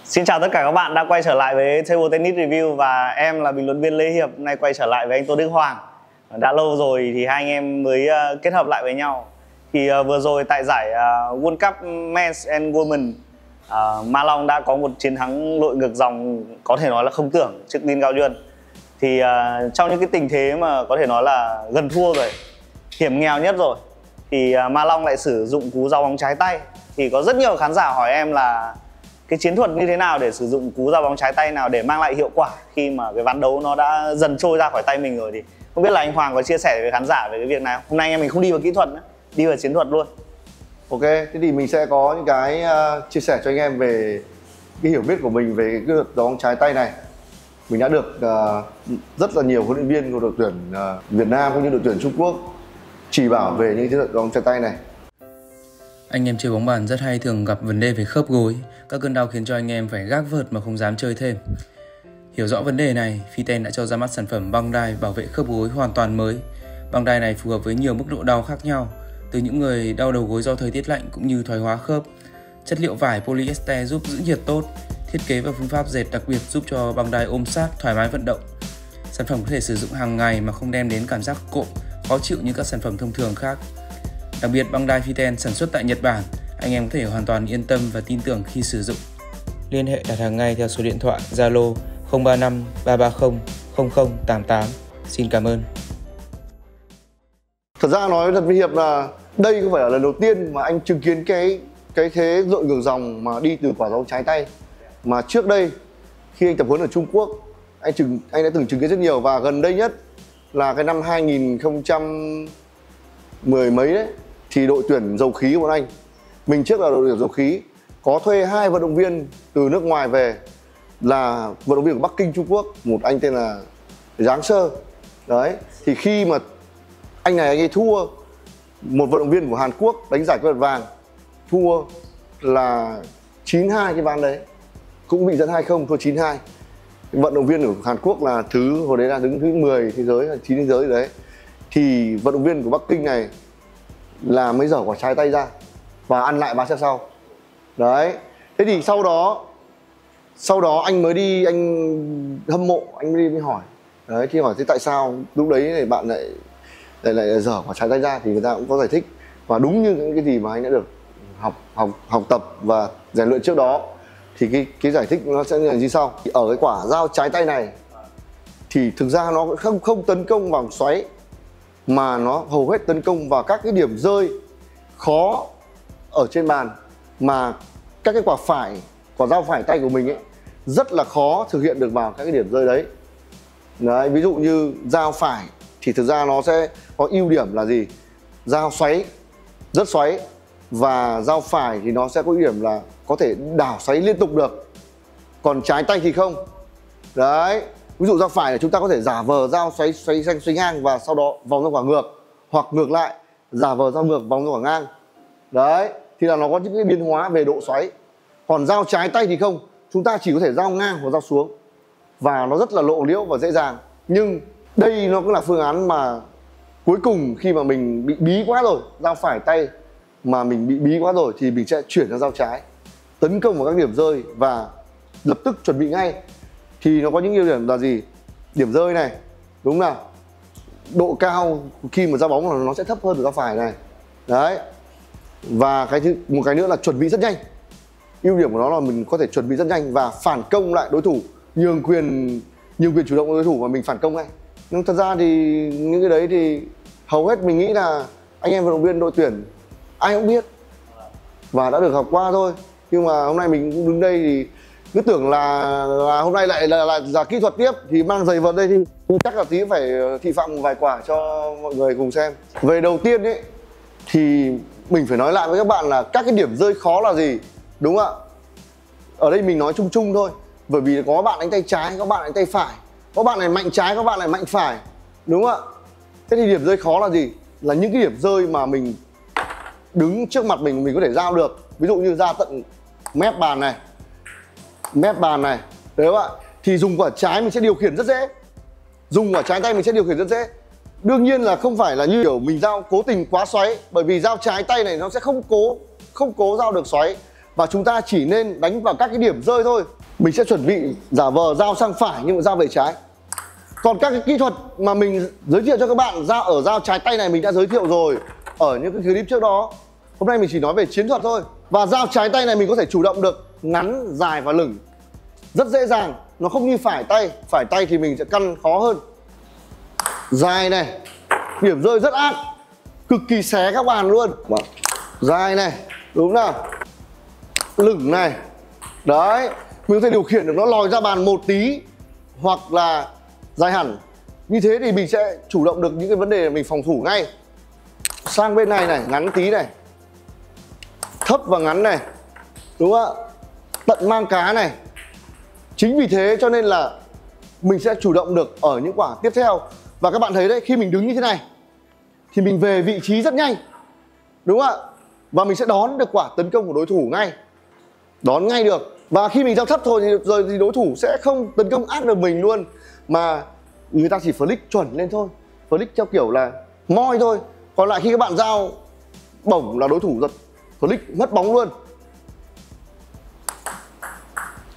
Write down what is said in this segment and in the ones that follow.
Xin chào tất cả các bạn đã quay trở lại với Table Tennis Review và em là bình luận viên Lê Hiệp. Hôm nay quay trở lại với anh Tô Đức Hoàng. Đã lâu rồi thì hai anh em mới kết hợp lại với nhau. Thì vừa rồi tại giải World Cup Men's and Women, Ma Long đã có một chiến thắng lội ngược dòng có thể nói là không tưởng trước Tin Cao Duân. Thì trong những cái tình thế mà có thể nói là gần thua rồi, hiểm nghèo nhất rồi, thì Ma Long lại sử dụng cú giao bóng trái tay. Thì có rất nhiều khán giả hỏi em là cái chiến thuật như thế nào để sử dụng cú giao bóng trái tay nào để mang lại hiệu quả khi mà cái ván đấu nó đã dần trôi ra khỏi tay mình rồi. Thì không biết là anh Hoàng có chia sẻ với khán giả về cái việc này không? Hôm nay anh em mình không đi vào kỹ thuật nữa, đi vào chiến thuật luôn. Ok, thế thì mình sẽ có những cái chia sẻ cho anh em về cái hiểu biết của mình về cái giao bóng trái tay này. Mình đã được rất là nhiều huấn luyện viên của đội tuyển Việt Nam cũng như đội tuyển Trung Quốc chỉ bảo về những chiến thuật giao bóng trái tay này. Anh em chơi bóng bàn rất hay thường gặp vấn đề về khớp gối. Các cơn đau khiến cho anh em phải gác vợt mà không dám chơi thêm. Hiểu rõ vấn đề này, Fiten đã cho ra mắt sản phẩm băng đai bảo vệ khớp gối hoàn toàn mới. Băng đai này phù hợp với nhiều mức độ đau khác nhau, từ những người đau đầu gối do thời tiết lạnh cũng như thoái hóa khớp. Chất liệu vải polyester giúp giữ nhiệt tốt, thiết kế và phương pháp dệt đặc biệt giúp cho băng đai ôm sát, thoải mái vận động. Sản phẩm có thể sử dụng hàng ngày mà không đem đến cảm giác cộm, khó chịu như các sản phẩm thông thường khác. Đặc biệt băng đai Fiten sản xuất tại Nhật Bản, anh em có thể hoàn toàn yên tâm và tin tưởng khi sử dụng. Liên hệ đặt hàng ngay theo số điện thoại Zalo 035 330 0088. Xin cảm ơn. Thật ra nói thật với Hiệp là đây không phải là lần đầu tiên mà anh chứng kiến cái thế lội ngược dòng mà đi từ quả bóng trái tay. Mà trước đây khi anh tập huấn ở Trung Quốc, anh đã từng chứng kiến rất nhiều, và gần đây nhất là cái năm 2010 mấy đấy thì đội tuyển dầu khí của bọn anh, mình trước là đội tuyển dầu khí, có thuê 2 vận động viên từ nước ngoài về, là vận động viên của Bắc Kinh Trung Quốc, một anh tên là Giáng Sơ. Đấy, thì khi mà anh ấy thua một vận động viên của Hàn Quốc đánh giải quái vật vàng, thua là 9-2 cái ván đấy, cũng bị dẫn 2-0, thua 9-2. Vận động viên của Hàn Quốc là hồi đấy là đứng thứ 10 thế giới, 9 thế giới đấy. Thì vận động viên của Bắc Kinh này là mới dở quả trái tay ra và ăn lại 3 set sau. Đấy. Thế thì sau đó anh mới đi, anh hâm mộ, anh mới đi mới hỏi. Đấy, khi hỏi thế tại sao lúc đấy thì bạn lại dở quả trái tay ra, thì người ta cũng có giải thích. Và đúng như những cái gì mà anh đã được học tập và rèn luyện trước đó, thì cái giải thích nó sẽ như sau. Ở cái quả dao trái tay này thì thực ra nó không tấn công vào xoáy, mà nó hầu hết tấn công vào các cái điểm rơi khó ở trên bàn, mà các cái quả dao phải tay của mình ấy rất là khó thực hiện được vào các cái điểm rơi đấy. Đấy, ví dụ như dao phải thì thực ra nó sẽ có ưu điểm là gì? Dao xoáy, rất xoáy, và dao phải thì nó sẽ có ưu điểm là có thể đảo xoáy liên tục được. Còn trái tay thì không. Đấy, ví dụ dao phải là chúng ta có thể giả vờ dao xoáy ngang và sau đó vòng ra quả ngược, hoặc ngược lại giả vờ dao ngược vòng ra quả ngang. Đấy, thì là nó có những cái biến hóa về độ xoáy. Còn dao trái tay thì không, chúng ta chỉ có thể dao ngang hoặc dao xuống, và nó rất là lộ liễu và dễ dàng. Nhưng đây nó cũng là phương án mà cuối cùng khi mà mình bị bí quá rồi, dao phải tay mà mình bị bí quá rồi, thì mình sẽ chuyển sang dao trái, tấn công vào các điểm rơi và lập tức chuẩn bị ngay. Thì nó có những ưu điểm là gì? Điểm rơi này, đúng nào, độ cao khi mà ra bóng là nó sẽ thấp hơn dao phải này. Đấy. Và một cái nữa là chuẩn bị rất nhanh. Ưu điểm của nó là mình có thể chuẩn bị rất nhanh và phản công lại đối thủ, nhường quyền chủ động của đối thủ và mình phản công ngay. Nhưng thật ra thì những cái đấy thì hầu hết mình nghĩ là anh em vận động viên đội tuyển ai cũng biết và đã được học qua thôi. Nhưng mà hôm nay mình cũng đứng đây thì cứ tưởng là hôm nay lại là kỹ thuật tiếp, thì mang giày vợt đây thì chắc là tí phải thị phạm một vài quả cho mọi người cùng xem. Về đầu tiên ấy thì mình phải nói lại với các bạn là các cái điểm rơi khó là gì, đúng không ạ? Ở đây mình nói chung chung thôi, bởi vì có bạn đánh tay trái, có bạn đánh tay phải, có bạn này mạnh trái, có bạn này mạnh phải, đúng không ạ? Thế thì điểm rơi khó là gì? Là những cái điểm rơi mà mình đứng trước mặt mình có thể giao được. Ví dụ như ra tận mép bàn này, đấy các bạn. Thì dùng quả trái mình sẽ điều khiển rất dễ, dùng quả trái tay mình sẽ điều khiển rất dễ. Đương nhiên là không phải là như kiểu mình giao cố tình quá xoáy, bởi vì giao trái tay này nó sẽ không cố giao được xoáy, và chúng ta chỉ nên đánh vào các cái điểm rơi thôi. Mình sẽ chuẩn bị giả vờ dao sang phải nhưng mà dao về trái. Còn các cái kỹ thuật mà mình giới thiệu cho các bạn ở dao trái tay này mình đã giới thiệu rồi ở những cái clip trước đó. Hôm nay mình chỉ nói về chiến thuật thôi. Và dao trái tay này mình có thể chủ động được ngắn, dài và lửng rất dễ dàng. Nó không như phải tay. Phải tay thì mình sẽ căn khó hơn. Dài này, điểm rơi rất ác, cực kỳ xé các bàn luôn. Dài này, đúng nào. Lửng này. Đấy, mình có thể điều khiển được nó lòi ra bàn một tí hoặc là dài hẳn. Như thế thì mình sẽ chủ động được những cái vấn đề mình phòng thủ ngay. Sang bên này này, ngắn tí này, thấp và ngắn này, đúng không ạ? Tận mang cá này. Chính vì thế cho nên là mình sẽ chủ động được ở những quả tiếp theo. Và các bạn thấy đấy, khi mình đứng như thế này thì mình về vị trí rất nhanh, đúng không ạ? Và mình sẽ đón được quả tấn công của đối thủ ngay, đón ngay được. Và khi mình giao thấp thôi thì đối thủ sẽ không tấn công ác được mình luôn, mà người ta chỉ flick chuẩn lên thôi, flick theo kiểu là moi thôi. Còn lại khi các bạn giao bổng là đối thủ giật flick mất bóng luôn.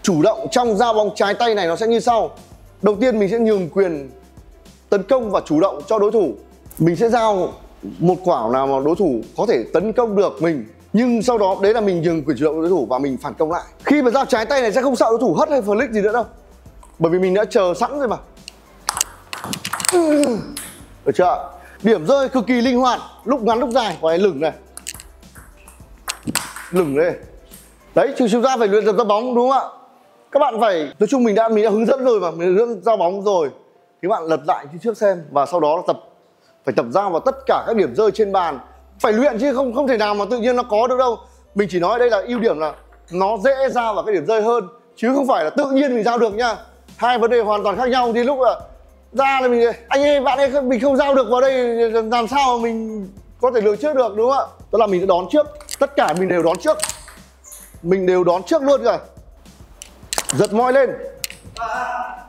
Chủ động trong giao bóng trái tay này nó sẽ như sau. Đầu tiên mình sẽ nhường quyền tấn công và chủ động cho đối thủ. Mình sẽ giao một quả nào mà đối thủ có thể tấn công được mình, nhưng sau đó đấy là mình nhường quyền chủ động đối thủ và mình phản công lại. Khi mà giao trái tay này sẽ không sợ đối thủ hất hay flick gì nữa đâu, bởi vì mình đã chờ sẵn rồi mà. Được chưa? Điểm rơi cực kỳ linh hoạt, lúc ngắn lúc dài. Quả này lửng này, lửng đây. Đấy, chúng ta phải luyện tập giao bóng, đúng không ạ? Các bạn phải, nói chung mình đã hướng dẫn rồi mà, mình hướng dẫn giao bóng rồi thì các bạn lật lại như trước xem, và sau đó phải tập giao vào tất cả các điểm rơi trên bàn. Phải luyện chứ không thể nào mà tự nhiên nó có được đâu. Mình chỉ nói đây là ưu điểm là nó dễ giao vào cái điểm rơi hơn, chứ không phải là tự nhiên mình giao được nha. Hai vấn đề hoàn toàn khác nhau. Thì lúc là ra là mình, anh ơi bạn ơi, mình không giao được vào đây, làm sao mà mình có thể lường trước được, đúng không ạ? Đó là mình đã đón trước, tất cả mình đều đón trước. Mình đều đón trước luôn rồi. Giật moi lên.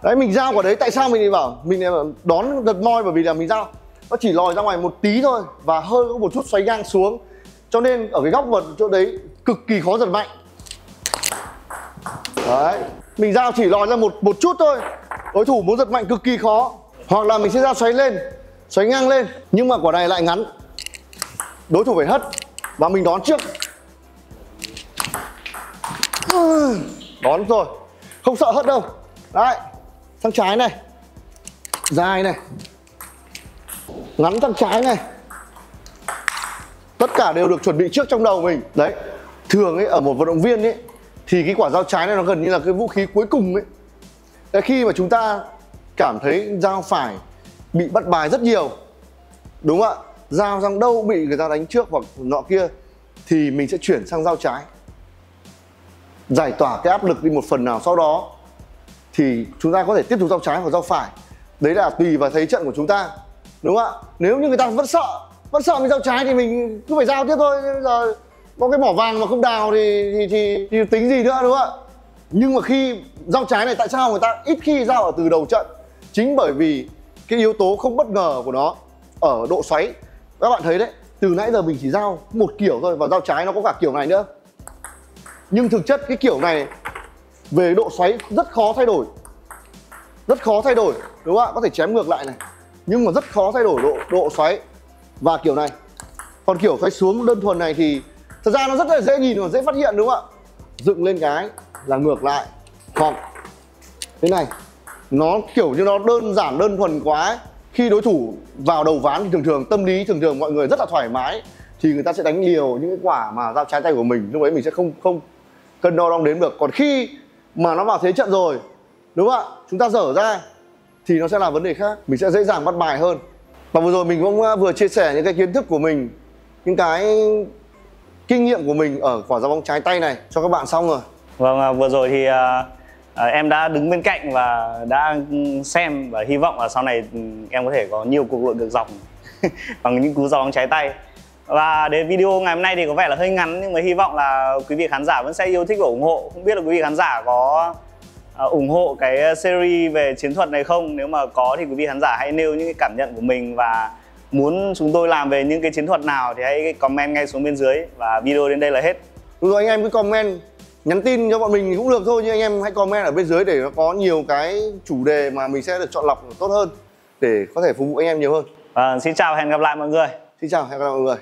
Đấy, mình giao quả đấy, tại sao mình bảo mình đón giật moi? Bởi vì là mình giao nó chỉ lòi ra ngoài một tí thôi và hơi có một chút xoáy ngang xuống, cho nên ở cái góc vật chỗ đấy cực kỳ khó giật mạnh. Đấy, mình giao chỉ lòi ra một chút thôi, đối thủ muốn giật mạnh cực kỳ khó. Hoặc là mình sẽ giao xoáy lên, xoáy ngang lên, nhưng mà quả này lại ngắn, đối thủ phải hất và mình đón trước. Đón rồi, không sợ hất đâu. Đấy, sang trái này, dài này, ngắn sang trái này, tất cả đều được chuẩn bị trước trong đầu mình. Đấy, thường ấy, ở một vận động viên ấy thì cái quả giao trái này nó gần như là cái vũ khí cuối cùng ấy. Đấy, khi mà chúng ta cảm thấy giao phải bị bắt bài rất nhiều, đúng không ạ? Giao sang đâu bị người ta đánh trước hoặc nọ kia, thì mình sẽ chuyển sang giao trái, giải tỏa cái áp lực đi một phần nào. Sau đó thì chúng ta có thể tiếp tục giao trái hoặc giao phải. Đấy là tùy vào thế trận của chúng ta, đúng không ạ? Nếu như người ta vẫn sợ mình giao trái thì mình cứ phải giao tiếp thôi. Bây giờ có cái mỏ vàng mà không đào thì tính gì nữa, đúng không ạ? Nhưng mà khi giao trái này, tại sao người ta ít khi giao ở từ đầu trận? Chính bởi vì cái yếu tố không bất ngờ của nó ở độ xoáy. Các bạn thấy đấy, từ nãy giờ mình chỉ giao một kiểu thôi, và giao trái nó có cả kiểu này nữa. Nhưng thực chất cái kiểu này về độ xoáy rất khó thay đổi, rất khó thay đổi, đúng không ạ? Có thể chém ngược lại này, nhưng mà rất khó thay đổi độ xoáy. Và kiểu này, còn kiểu xoáy xuống đơn thuần này thì thật ra nó rất là dễ nhìn và dễ phát hiện, đúng không ạ? Dựng lên cái là ngược lại, hoặc thế này, nó kiểu như nó đơn giản đơn thuần quá ấy. Khi đối thủ vào đầu ván thì thường tâm lý thường mọi người rất là thoải mái, thì người ta sẽ đánh liều những cái quả mà giao trái tay của mình. Lúc ấy mình sẽ không cân đo đong đếm được. Còn khi mà nó vào thế trận rồi, đúng không ạ, chúng ta dở ra thì nó sẽ là vấn đề khác, mình sẽ dễ dàng bắt bài hơn. Và vừa rồi mình cũng vừa chia sẻ những cái kiến thức của mình, những cái kinh nghiệm của mình ở quả giao bóng trái tay này cho các bạn xong rồi. Vâng, vừa rồi thì em đã đứng bên cạnh và đã xem, và hy vọng là sau này em có thể có nhiều cuộc luận ngược dòng bằng những cú giao bóng trái tay. Và đến video ngày hôm nay thì có vẻ là hơi ngắn, nhưng mà hy vọng là quý vị khán giả vẫn sẽ yêu thích và ủng hộ. Không biết là quý vị khán giả có ủng hộ cái series về chiến thuật này không? Nếu mà có thì quý vị khán giả hãy nêu những cái cảm nhận của mình, và muốn chúng tôi làm về những cái chiến thuật nào thì hãy comment ngay xuống bên dưới. Và video đến đây là hết. Rồi anh em cứ comment nhắn tin cho bọn mình thì cũng được thôi, nhưng anh em hãy comment ở bên dưới để nó có nhiều cái chủ đề mà mình sẽ được chọn lọc tốt hơn để có thể phục vụ anh em nhiều hơn. Xin chào, hẹn gặp lại mọi người. Xin chào, hẹn gặp lại mọi người.